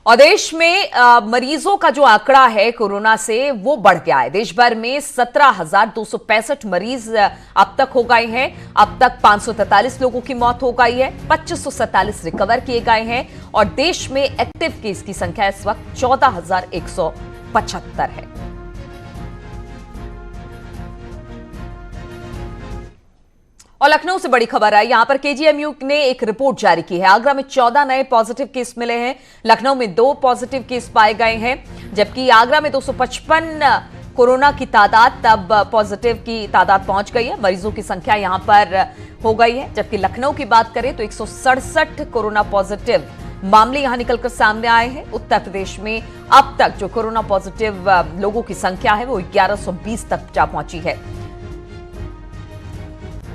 और देश में मरीजों का जो आंकड़ा है कोरोना से वो बढ़ गया है। देश भर में 17,265 मरीज अब तक हो गए हैं। अब तक 543 लोगों की मौत हो गई है, 2547 रिकवर किए गए हैं और देश में एक्टिव केस की संख्या इस वक्त 14,175 है। और लखनऊ से बड़ी खबर है। यहां पर केजीएमयू ने एक रिपोर्ट जारी की है। आगरा में 14 नए पॉजिटिव केस मिले हैं, लखनऊ में 2 पॉजिटिव केस पाए गए हैं, जबकि आगरा में 255 कोरोना की तादाद, तब पॉजिटिव की तादाद पहुंच गई है। मरीजों की संख्या यहां पर हो गई है, जबकि लखनऊ की बात करें तो 167 कोरोना पॉजिटिव मामले यहां निकलकर सामने आए हैं। उत्तर प्रदेश में अब तक जो कोरोना पॉजिटिव लोगों की संख्या है वो 1120 तक जा पहुंची है।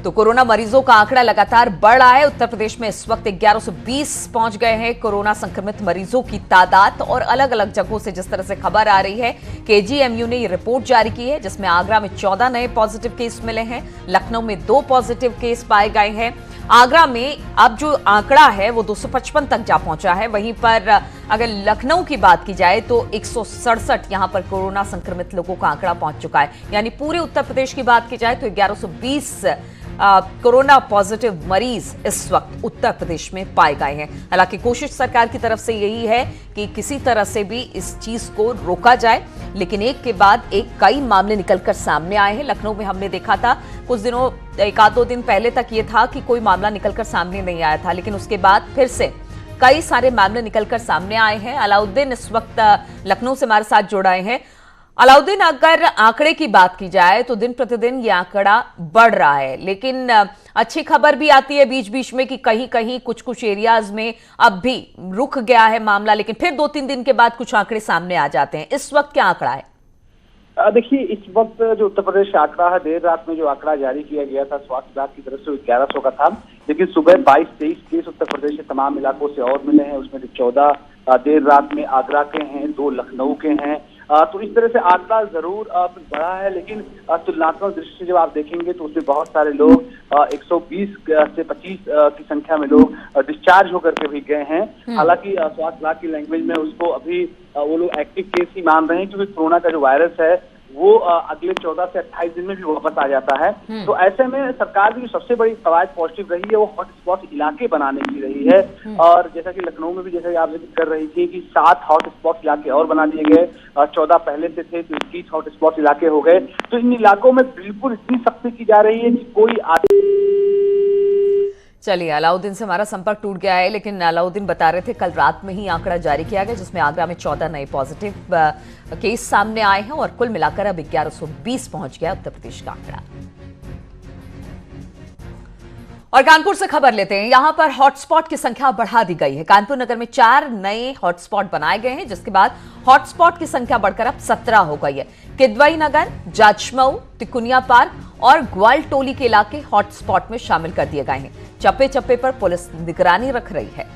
तो कोरोना मरीजों का आंकड़ा लगातार बढ़ रहा है। उत्तर प्रदेश में इस वक्त 1120 पहुंच गए हैं कोरोना संक्रमित मरीजों की तादाद। और अलग अलग जगहों से जिस तरह से खबर आ रही है, केजीएमयू ने ये रिपोर्ट जारी की है जिसमें आगरा में 14 नए पॉजिटिव केस मिले हैं, लखनऊ में 2 पॉजिटिव केस पाए गए हैं। आगरा में अब जो आंकड़ा है वो 255 तक जा पहुंचा है। वहीं पर अगर लखनऊ की बात की जाए तो 167 यहां पर कोरोना संक्रमित लोगों का आंकड़ा पहुंच चुका है। यानी पूरे उत्तर प्रदेश की बात की जाए तो 1120 कोरोना पॉजिटिव मरीज इस वक्त उत्तर प्रदेश में पाए गए हैं। हालांकि कोशिश सरकार की तरफ से यही है कि किसी तरह से भी इस चीज को रोका जाए, लेकिन एक के बाद एक कई मामले निकलकर सामने आए हैं। लखनऊ में हमने देखा था कुछ दिनों, 1-2 दिन पहले तक ये था कि कोई मामला निकलकर सामने नहीं आया था, लेकिन उसके बाद फिर से कई सारे मामले निकलकर सामने आए हैं। अलाउद्दीन इस वक्त लखनऊ से हमारे साथ जुड़ आए हैं। अलाउद्दीन, अगर आंकड़े की बात की जाए तो दिन प्रतिदिन ये आंकड़ा बढ़ रहा है, लेकिन अच्छी खबर भी आती है बीच बीच में कि कहीं कहीं कुछ एरियाज में अब भी रुक गया है मामला, लेकिन फिर 2-3 दिन के बाद कुछ आंकड़े सामने आ जाते हैं। इस वक्त क्या आंकड़ा है? देखिए, इस वक्त जो उत्तर प्रदेश का आंकड़ा है, देर रात में जो आंकड़ा जारी किया गया था स्वास्थ्य विभाग की तरफ से 1100 का था, लेकिन सुबह 22-23 केस उत्तर प्रदेश के तमाम इलाकों से और मिले हैं। उसमें 14 देर रात में आगरा के हैं, 2 लखनऊ के हैं। तो इस तरह से आंकड़ा जरूर बढ़ा है, लेकिन तुलनात्मक दृष्टि से जब आप देखेंगे तो उसमें बहुत सारे लोग 120 से 25 की संख्या में लोग डिस्चार्ज होकर के भी गए हैं। हालांकि स्वास्थ्य विभाग की लैंग्वेज में उसको अभी वो लोग एक्टिव केस ही मान रहे हैं, क्योंकि कोरोना का जो वायरस है वो अगले 14 से 28 दिन में भी वापस आ जाता है। तो ऐसे में सरकार की जो सबसे बड़ी कवायद पॉजिटिव रही है वो हॉटस्पॉट इलाके बनाने की रही है। और जैसा कि लखनऊ में भी, जैसा कि आप जिक्र कर रही थी, कि 7 हॉटस्पॉट इलाके और बना दिए गए। 14 पहले से थे तो 21 हॉटस्पॉट इलाके हो गए। तो इन इलाकों में बिल्कुल इतनी सख्ती की जा रही है कि कोई चलिए, अलाउद्दीन से हमारा संपर्क टूट गया है, लेकिन अलाउद्दीन बता रहे थे कल रात में ही आंकड़ा जारी किया गया जिसमें आगरा में 14 नए पॉजिटिव केस सामने आए हैं और कुल मिलाकर अब 1120 पहुंच गया उत्तर प्रदेश का आंकड़ा। और कानपुर से खबर लेते हैं। यहां पर हॉटस्पॉट की संख्या बढ़ा दी गई है। कानपुर नगर में 4 नए हॉटस्पॉट बनाए गए हैं, जिसके बाद हॉटस्पॉट की संख्या बढ़कर अब 17 हो गई है। किदवई नगर, जाजमऊ, तिकुनिया पार्क और ग्वालटोली के इलाके हॉटस्पॉट में शामिल कर दिए गए हैं। चप्पे चप्पे पर पुलिस निगरानी रख रही है।